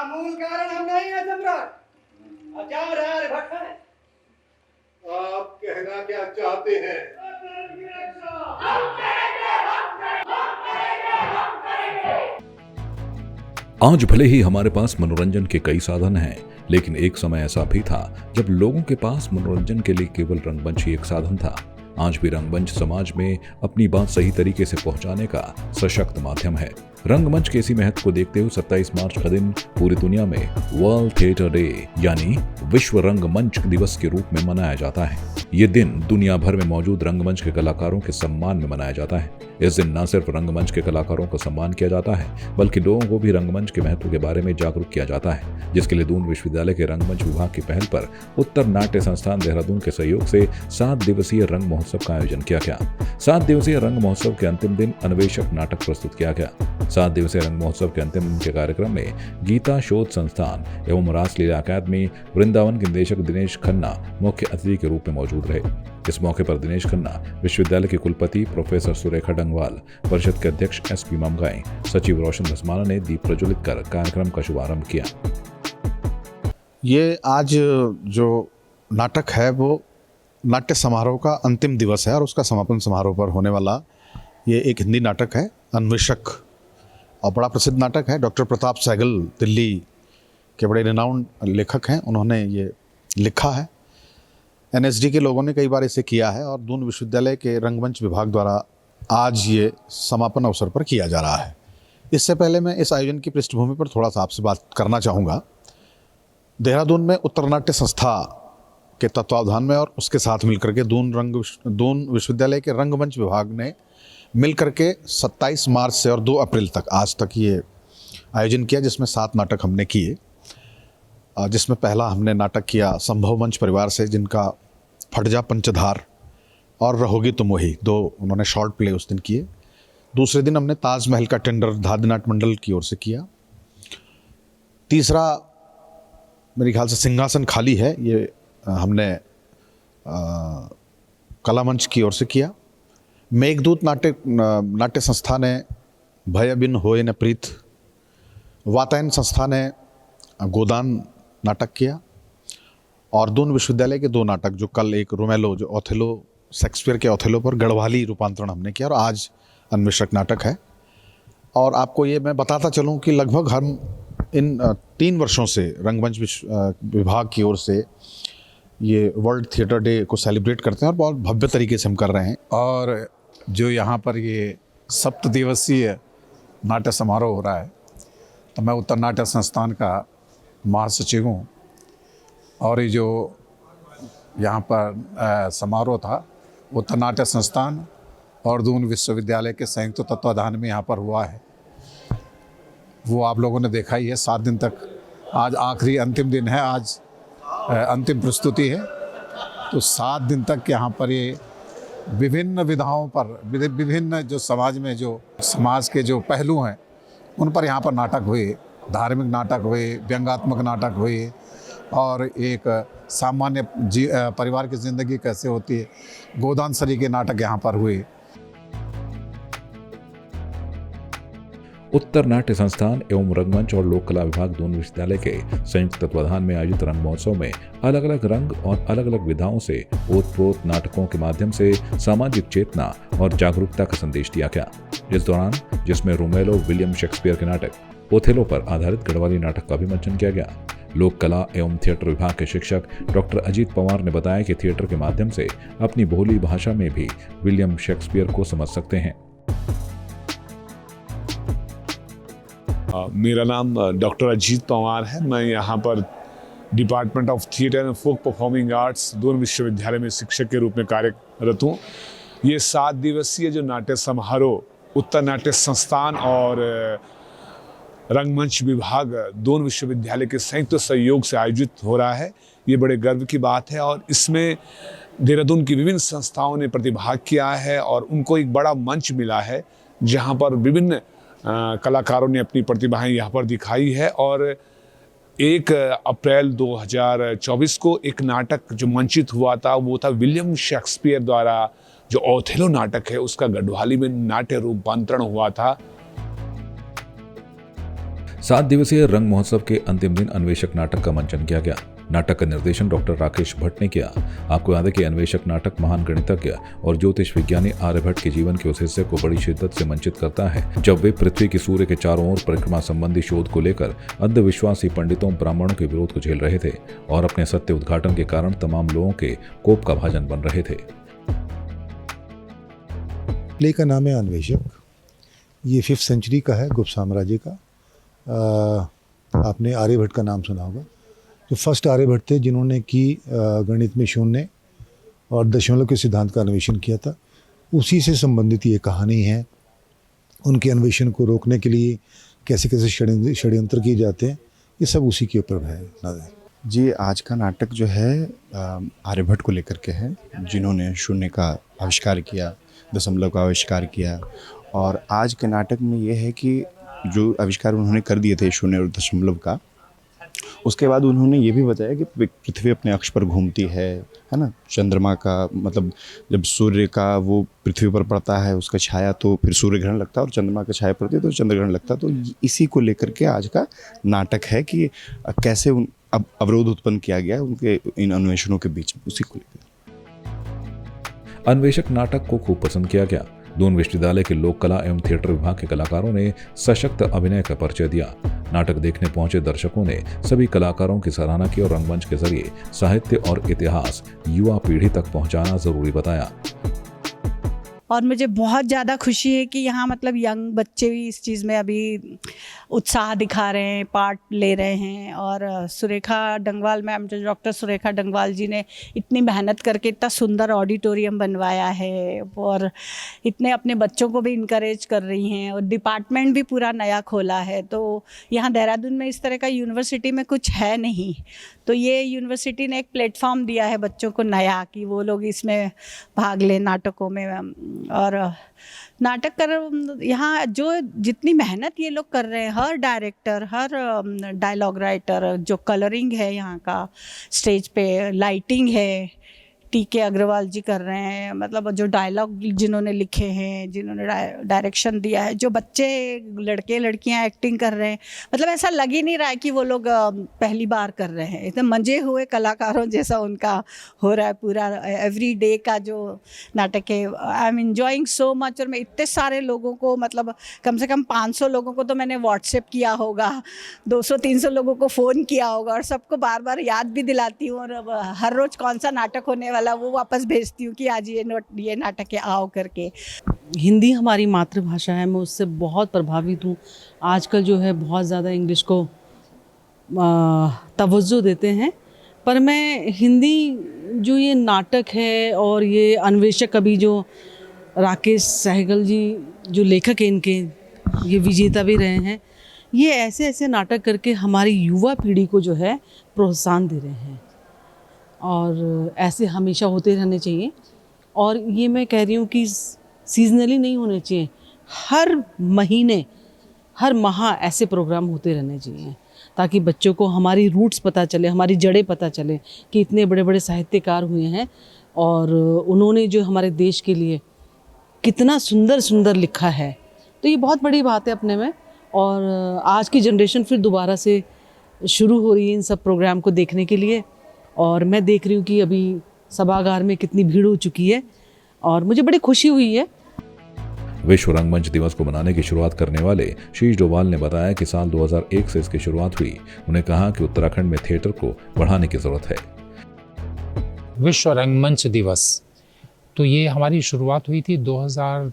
मूल कारण हम नहीं है सम्राट। आचार्य भट्ट है। आप कहना क्या चाहते हैं? आज भले ही हमारे पास मनोरंजन के कई साधन हैं, लेकिन एक समय ऐसा भी था जब लोगों के पास मनोरंजन के लिए केवल रंगमंच ही एक साधन था। आज भी रंगमंच समाज में अपनी बात सही तरीके से पहुंचाने का सशक्त माध्यम है। रंगमंच के इसी महत्व को देखते हुए 27 मार्च का दिन पूरी दुनिया में वर्ल्ड थिएटर डे यानी विश्व रंगमंच दिवस के रूप में मनाया जाता है। ये दिन दुनिया भर में मौजूद रंगमंच के कलाकारों के सम्मान में मनाया जाता है। इस दिन न सिर्फ रंगमंच के कलाकारों को सम्मान किया जाता है, बल्कि लोगों को भी रंगमंच के महत्व के बारे में जागरूक किया जाता है, जिसके लिए दून विश्वविद्यालय के रंगमंच विभाग की पहल पर उत्तर नाट्य संस्थान देहरादून के सहयोग से 7 दिवसीय रंग महोत्सव का आयोजन किया गया। 7 दिवसीय रंग महोत्सव के अंतिम दिन अन्वेषक नाटक प्रस्तुत किया गया। 7 दिवसीय रंग महोत्सव के अंतिम दिन के कार्यक्रम में गीता शोध संस्थान एवं रासलीला अकादमी वृंदावन के निदेशक दिनेश खन्ना मुख्य अतिथि के रूप में मौजूद रहे। इस मौके पर दिनेश खन्ना, विश्वविद्यालय के कुलपति प्रोफेसर सुरेखा डंगवाल, परिषद के अध्यक्ष SP ममगाई, सचिव रोशन धसमाना ने दीप प्रज्वलित कर कार्यक्रम का शुभारंभ किया। ये आज जो नाटक है वो नाट्य समारोह का अंतिम दिवस है और उसका समापन समारोह पर होने वाला ये एक हिंदी नाटक है, अन्वेषक, और बड़ा प्रसिद्ध नाटक है। डॉक्टर प्रताप सहगल दिल्ली के बड़े रिनाउंड लेखक हैं, उन्होंने ये लिखा है। NSD के लोगों ने कई बार इसे किया है और दून विश्वविद्यालय के रंगमंच विभाग द्वारा आज ये समापन अवसर पर किया जा रहा है। इससे पहले मैं इस आयोजन की पृष्ठभूमि पर थोड़ा सा आपसे बात करना चाहूँगा। देहरादून में उत्तर नाट्य संस्था के तत्वावधान में और उसके साथ मिलकर के दून विश्वविद्यालय के रंगमंच विभाग ने मिलकर के 27 मार्च से और 2 अप्रैल तक आज तक ये आयोजन किया, जिसमें 7 नाटक हमने किए। जिसमें पहला हमने नाटक किया संभव मंच परिवार से, जिनका फट जा पंचधार और रहोगी तुम वही 2 उन्होंने शॉर्ट प्ले उस दिन किए। दूसरे दिन हमने ताजमहल का टेंडर धादी नाट्य मंडल की ओर से किया। तीसरा मेरे ख्याल से सिंहासन खाली है, ये हमने कला मंच की ओर से किया। मेघदूत नाट्य संस्था ने भय बिन होए न प्रीत, वातायन संस्था ने गोदान नाटक किया, और दून विश्वविद्यालय के 2 नाटक, जो कल एक रोमेलो जो ओथेलो शेक्सपियर के ओथेलो पर गढ़वाली रूपांतरण हमने किया, और आज अन्वेषक नाटक है। और आपको ये मैं बताता चलूँ कि लगभग हम इन 3 वर्षों से रंगमंच विभाग की ओर से ये वर्ल्ड थिएटर डे को सेलिब्रेट करते हैं और बहुत भव्य तरीके से हम कर रहे हैं। और जो यहाँ पर ये 7 दिवसीय नाट्य समारोह हो रहा है, तो मैं उत्तर नाट्य संस्थान का महासचिव हूँ, और ये जो यहाँ पर समारोह था उत्तर नाट्य संस्थान और दून विश्वविद्यालय के संयुक्त तत्वाधान में यहाँ पर हुआ है। वो आप लोगों ने देखा ही है। 7 दिन तक, आज आखिरी अंतिम दिन है, आज अंतिम प्रस्तुति है। तो 7 दिन तक यहाँ पर ये विभिन्न विधाओं पर, विभिन्न जो समाज में जो समाज के जो पहलू हैं उन पर यहाँ पर नाटक हुए, धार्मिक नाटक हुए, व्यंग्यात्मक नाटक हुए, और एक सामान्य परिवार की ज़िंदगी कैसे होती है, गोदान सरी के नाटक यहाँ पर हुए। उत्तर नाट्य संस्थान एवं रंगमंच और लोक कला विभाग दून विश्वविद्यालय के संयुक्त तत्वाधान में आयोजित रंग महोत्सव में अलग अलग रंग और अलग अलग विधाओं से ओतप्रोत नाटकों के माध्यम से सामाजिक चेतना और जागरूकता का संदेश दिया गया। इस दौरान जिसमें रोमेलो विलियम शेक्सपियर के नाटक ओथेलो पर आधारित गढ़वाली नाटक का भी मंचन किया गया। लोक कला एवं थिएटर विभाग के शिक्षक डॉक्टर अजीत पवार ने बताया कि थिएटर के माध्यम से अपनी बोली भाषा में भी विलियम शेक्सपियर को समझ सकते हैं। मेरा नाम डॉक्टर अजीत पवार है। मैं यहाँ पर department of theatre and folk performing arts Doon विश्वविद्यालय में शिक्षक के रूप में कार्यरत हूँ। ये 7 दिवसीय जो नाट्य समारोह उत्तर नाट्य संस्थान और रंगमंच विभाग दून विश्वविद्यालय के संयुक्त सहयोग से आयोजित हो रहा है, ये बड़े गर्व की बात है। और इसमें देहरादून की विभिन्न संस्थाओं ने प्रतिभाग किया है और उनको एक बड़ा मंच मिला है जहाँ पर विभिन्न कलाकारों ने अपनी प्रतिभाएं यहाँ पर दिखाई है। और 1 अप्रैल 2024 को एक नाटक जो मंचित हुआ था वो था विलियम शेक्सपियर द्वारा जो ओथेलो नाटक है, उसका गढ़वाली में नाट्य रूपांतरण हुआ था। 7 दिवसीय रंग महोत्सव के अंतिम दिन अन्वेषक नाटक का मंचन किया गया। नाटक का निर्देशन डॉक्टर राकेश भट्ट ने किया। आपको याद है कि अन्वेषक नाटक महान गणितज्ञ और ज्योतिष विज्ञानी आर्यभट्ट के जीवन के उस हिस्से को बड़ी शिद्दत से मंचित करता है जब वे पृथ्वी की सूर्य के चारों ओर परिक्रमा संबंधी शोध को लेकर अंधविश्वासी पंडितों ब्राह्मणों के विरोध को झेल रहे थे और अपने सत्य उद्घाटन के कारण तमाम लोगों के कोप का भाजन बन रहे थे। प्ले का नाम है अन्वेषक। ये 5th सेंचुरी का है, गुप्त साम्राज्य का। आपने आर्यभट्ट का नाम सुना होगा, जो फर्स्ट आर्यभट्ट थे जिन्होंने कि गणित में शून्य और दशमलव के सिद्धांत का अन्वेषण किया था। उसी से संबंधित ये कहानी है। उनके अन्वेषण को रोकने के लिए कैसे कैसे षड्यंत्र किए जाते हैं, ये सब उसी के ऊपर है। जी, आज का नाटक जो है आर्यभट्ट को लेकर के है, जिन्होंने शून्य का आविष्कार किया, दशमलव का आविष्कार किया। और आज के नाटक में ये है कि जो आविष्कार उन्होंने कर दिए थे शून्य और दशमलव का, उसके बाद उन्होंने ये भी बताया कि पृथ्वी अपने अक्ष पर घूमती है ना। चंद्रमा का मतलब जब सूर्य का वो पृथ्वी पर पड़ता है उसका छाया, तो फिर सूर्य ग्रहण लगता है, और चंद्रमा का छाया पड़ती है तो चंद्र ग्रहण लगता है। तो इसी को लेकर के आज का नाटक है कि कैसे अब अवरोध उत्पन्न किया गया उनके इन अन्वेषणों के बीच में, उसी को लेकर। अन्वेषक नाटक को खूब पसंद किया गया। दून विश्वविद्यालय के लोक कला एवं थिएटर विभाग के कलाकारों ने सशक्त अभिनय का परिचय दिया। नाटक देखने पहुंचे दर्शकों ने सभी कलाकारों की सराहना की और रंगमंच के जरिए साहित्य और इतिहास युवा पीढ़ी तक पहुंचाना जरूरी बताया। और मुझे बहुत ज़्यादा खुशी है कि यहाँ मतलब यंग बच्चे भी इस चीज़ में अभी उत्साह दिखा रहे हैं, पार्ट ले रहे हैं। और सुरेखा डंगवाल मैम, जो डॉक्टर सुरेखा डंगवाल जी ने इतनी मेहनत करके इतना सुंदर ऑडिटोरियम बनवाया है और इतने अपने बच्चों को भी इनकरेज कर रही हैं, और डिपार्टमेंट भी पूरा नया खोला है। तो यहाँ देहरादून में इस तरह का यूनिवर्सिटी में कुछ है नहीं, तो ये यूनिवर्सिटी ने एक प्लेटफॉर्म दिया है बच्चों को नया, कि वो लोग इसमें भाग लें नाटकों में। और नाटक कर यहाँ जो जितनी मेहनत ये लोग कर रहे हैं, हर डायरेक्टर, हर डायलॉग राइटर, जो कलरिंग है यहाँ का, स्टेज पे लाइटिंग है, टी.के. अग्रवाल जी कर रहे हैं, मतलब जो डायलॉग जिन्होंने लिखे हैं, जिन्होंने डायरेक्शन दिया है, जो बच्चे लड़के लड़कियां एक्टिंग कर रहे हैं, मतलब ऐसा लग ही नहीं रहा है कि वो लोग पहली बार कर रहे हैं। इतने मंजे हुए कलाकारों जैसा उनका हो रहा है पूरा एवरी डे का जो नाटक है। I am enjoying so much. और मैं इतने सारे लोगों को, मतलब कम से कम 500 लोगों को तो मैंने व्हाट्सएप किया होगा, 200-300 लोगों को फ़ोन किया होगा, और सबको बार बार याद भी दिलाती हूँ। और हर रोज़ कौन सा नाटक होने वाला वो वापस भेजती हूँ कि आज ये नाटक है, आओ करके। हिंदी हमारी मातृभाषा है, मैं उससे बहुत प्रभावित हूँ। आजकल जो है बहुत ज़्यादा इंग्लिश को तवज्जो देते हैं, पर मैं हिंदी जो ये नाटक है और ये अन्वेषक, अभी जो राकेश सहगल जी जो लेखक हैं, इनके ये विजेता भी रहे हैं, ये ऐसे ऐसे नाटक करके हमारी युवा पीढ़ी को जो है प्रोत्साहन दे रहे हैं, और ऐसे हमेशा होते रहने चाहिए। और ये मैं कह रही हूँ कि सीजनली नहीं होने चाहिए, हर महीने हर माह ऐसे प्रोग्राम होते रहने चाहिए, ताकि बच्चों को हमारी रूट्स पता चले, हमारी जड़ें पता चले कि इतने बड़े बड़े साहित्यकार हुए हैं और उन्होंने जो हमारे देश के लिए कितना सुंदर सुंदर लिखा है। तो ये बहुत बड़ी बात है अपने में। और आज की जनरेशन फिर दोबारा से शुरू हो रही है इन सब प्रोग्राम को देखने के लिए, और मैं देख रही हूँ कि अभी सभागार में कितनी भीड़ हो चुकी है, और मुझे बड़ी खुशी हुई है। विश्व रंगमंच दिवस को मनाने की शुरुआत करने वाले शीश डोभाल ने बताया कि साल 2001 से इसकी शुरुआत हुई। उन्हें कहा कि उत्तराखंड में थिएटर को बढ़ाने की जरूरत है। विश्व रंगमंच दिवस, तो ये हमारी शुरुआत हुई थी 2000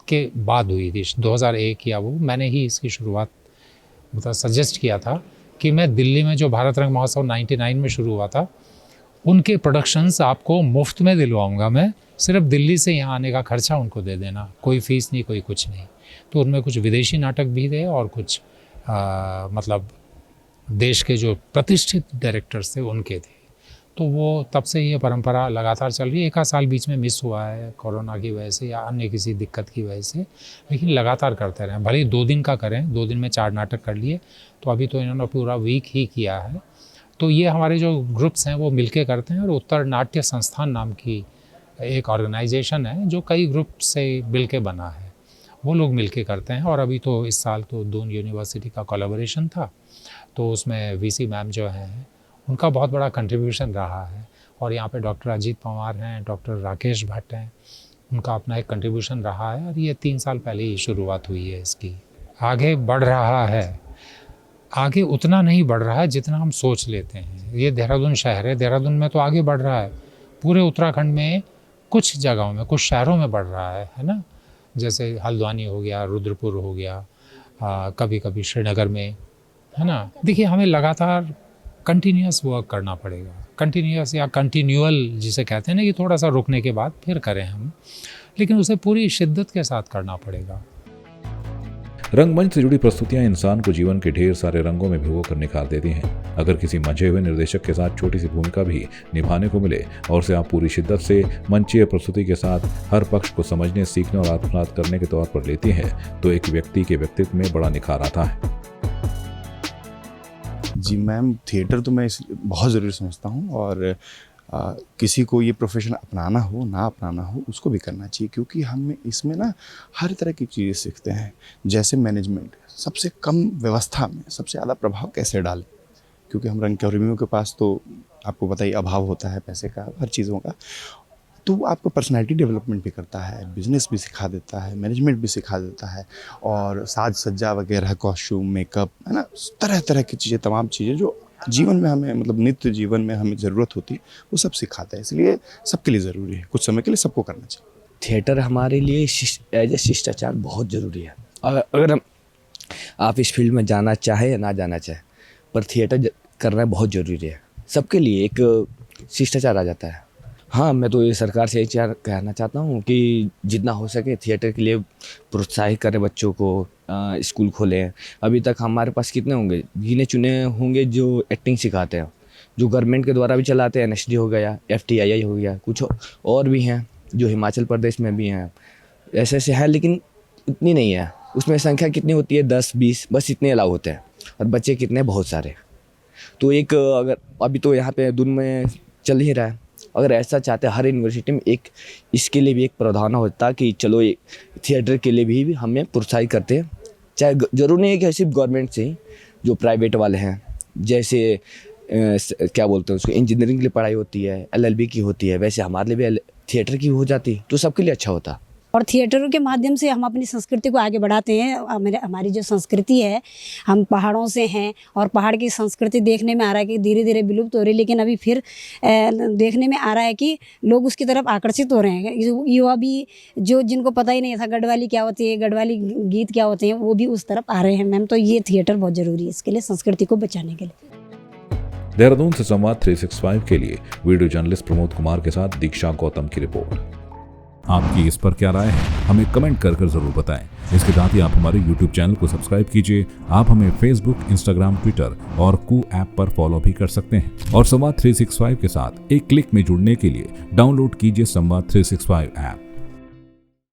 के बाद हुई थी, 2001 या वो मैंने ही इसकी शुरुआत मतलब सजेस्ट किया था कि मैं दिल्ली में जो भारत रंग महोत्सव 99 में शुरू हुआ था, उनके प्रोडक्शंस आपको मुफ्त में दिलवाऊंगा मैं, सिर्फ दिल्ली से यहाँ आने का खर्चा उनको दे देना, कोई फीस नहीं, कोई कुछ नहीं। तो उनमें कुछ विदेशी नाटक भी थे और कुछ मतलब देश के जो प्रतिष्ठित डायरेक्टर्स थे उनके थे। तो वो तब से ये परंपरा लगातार चल रही है। एक आध साल बीच में मिस हुआ है कोरोना की वजह से या अन्य किसी दिक्कत की वजह से, लेकिन लगातार करते रहे। भले ही 2 दिन का करें, 2 दिन में 4 नाटक कर लिए, तो अभी तो इन्होंने पूरा वीक ही किया है। तो ये हमारे जो ग्रुप्स हैं वो मिलके करते हैं, और उत्तर नाट्य संस्थान नाम की एक ऑर्गेनाइजेशन है जो कई ग्रुप से मिल के बना है, वो लोग मिलके करते हैं। और अभी तो इस साल तो दून यूनिवर्सिटी का कोलैबोरेशन था, तो उसमें वीसी मैम जो हैं उनका बहुत बड़ा कंट्रीब्यूशन रहा है। और यहाँ पे डॉक्टर अजीत पंवार हैं, डॉक्टर राकेश भट्ट हैं, उनका अपना एक कंट्रीब्यूशन रहा है। और ये 3 साल पहले ही शुरुआत हुई है इसकी। आगे बढ़ रहा है, आगे उतना नहीं बढ़ रहा है जितना हम सोच लेते हैं। ये देहरादून शहर है, देहरादून में तो आगे बढ़ रहा है, पूरे उत्तराखंड में कुछ जगहों में, कुछ शहरों में बढ़ रहा है ना। जैसे हल्द्वानी हो गया, रुद्रपुर हो गया, कभी कभी श्रीनगर में, है ना। देखिए, हमें लगातार कंटिन्यूस वर्क करना पड़ेगा, कंटिन्यूस या कंटिन्यूअल जिसे कहते हैं ना, कि थोड़ा सा रुकने के बाद फिर करें हम, लेकिन उसे पूरी शिद्दत के साथ करना पड़ेगा। रंगमंच से जुड़ी प्रस्तुतियां इंसान को जीवन के ढेर सारे रंगों में भिगो कर निखार देती हैं। अगर किसी मंझे हुए निर्देशक के साथ छोटी सी भूमिका भी निभाने को मिले और उसे आप पूरी शिद्दत से मंचीय प्रस्तुति के साथ हर पक्ष को समझने, सीखने और आत्मसात करने के तौर पर लेती हैं, तो एक व्यक्ति के व्यक्तित्व में बड़ा निखार आता है। जी मैम, थिएटर तो मैं बहुत ज़रूरी समझता हूँ, और किसी को ये प्रोफेशन अपनाना हो ना अपनाना हो, उसको भी करना चाहिए, क्योंकि हम इसमें ना हर तरह की चीज़ें सीखते हैं। जैसे मैनेजमेंट, सबसे कम व्यवस्था में सबसे ज़्यादा प्रभाव कैसे डालें, क्योंकि हम रंगकर्मियों के पास तो आपको पता ही अभाव होता है पैसे का, हर चीज़ों का। तो आपको पर्सनैलिटी डेवलपमेंट भी करता है, बिजनेस भी सिखा देता है, मैनेजमेंट भी सिखा देता है, और साज सज्जा वगैरह, कॉस्ट्यूम, मेकअप, है ना, तरह तरह की चीज़ें, तमाम चीज़ें जो जीवन में हमें, मतलब नित्य जीवन में हमें ज़रूरत होती है, वो सब सिखाता है। इसलिए सबके लिए ज़रूरी है, कुछ समय के लिए सबको करना चाहिए। थिएटर हमारे लिए एज ए शिष्टाचार बहुत ज़रूरी है। अगर आप इस फील्ड में जाना चाहे या ना जाना चाहे, पर थिएटर करना बहुत ज़रूरी है। सबके लिए एक शिष्टाचार आ जाता है। हाँ, मैं तो ये सरकार से यही कहना चाहता हूँ कि जितना हो सके थिएटर के लिए प्रोत्साहित करें बच्चों को, स्कूल खोलें। अभी तक हमारे पास कितने होंगे, गिने चुने होंगे जो एक्टिंग सिखाते हैं, जो गवर्नमेंट के द्वारा भी चलाते हैं। NSD हो गया, FTII हो गया, कुछ और भी हैं जो हिमाचल प्रदेश में भी हैं, ऐसे ऐसे हैं, लेकिन इतनी नहीं है। उसमें संख्या कितनी होती है, 10-20, बस इतने अलाउ होते हैं, और बच्चे कितने, बहुत सारे। तो एक अगर अभी तो यहाँ पे दून में चल ही रहा है, अगर ऐसा चाहते हैं हर यूनिवर्सिटी में एक इसके लिए भी एक प्रावधान होता कि चलो थिएटर के लिए भी हमें प्रोत्साहित करते हैं। चाहे जरूर नहीं है कि सिर्फ गवर्नमेंट से ही, जो प्राइवेट वाले हैं, जैसे क्या बोलते हैं उसको, इंजीनियरिंग के लिए पढ़ाई होती है, LLB की होती है, वैसे हमारे लिए भी थिएटर की हो जाती तो सबके लिए अच्छा होता। और थिएटरों के माध्यम से हम अपनी संस्कृति को आगे बढ़ाते हैं। हमारी जो संस्कृति है, हम पहाड़ों से हैं, और पहाड़ की संस्कृति देखने में आ रहा है कि धीरे धीरे विलुप्त हो रही है, लेकिन अभी फिर देखने में आ रहा है कि लोग उसकी तरफ आकर्षित हो रहे हैं। युवा भी, जो जिनको पता ही नहीं था गढ़वाली क्या होती है, गढ़वाली गीत क्या होते हैं, वो भी उस तरफ आ रहे हैं मैम। तो ये थिएटर बहुत ज़रूरी है इसके लिए, संस्कृति को बचाने के लिए। देहरादून से संवाद 365 के लिए वीडियो जर्नलिस्ट प्रमोद कुमार के साथ दीक्षा गौतम की रिपोर्ट। आपकी इस पर क्या राय है, हमें कमेंट कर जरूर बताएं। इसके साथ ही आप हमारे YouTube चैनल को सब्सक्राइब कीजिए। आप हमें Facebook, Instagram, Twitter और कू ऐप पर फॉलो भी कर सकते हैं। और संवाद 365 के साथ एक क्लिक में जुड़ने के लिए डाउनलोड कीजिए संवाद 365 ऐप।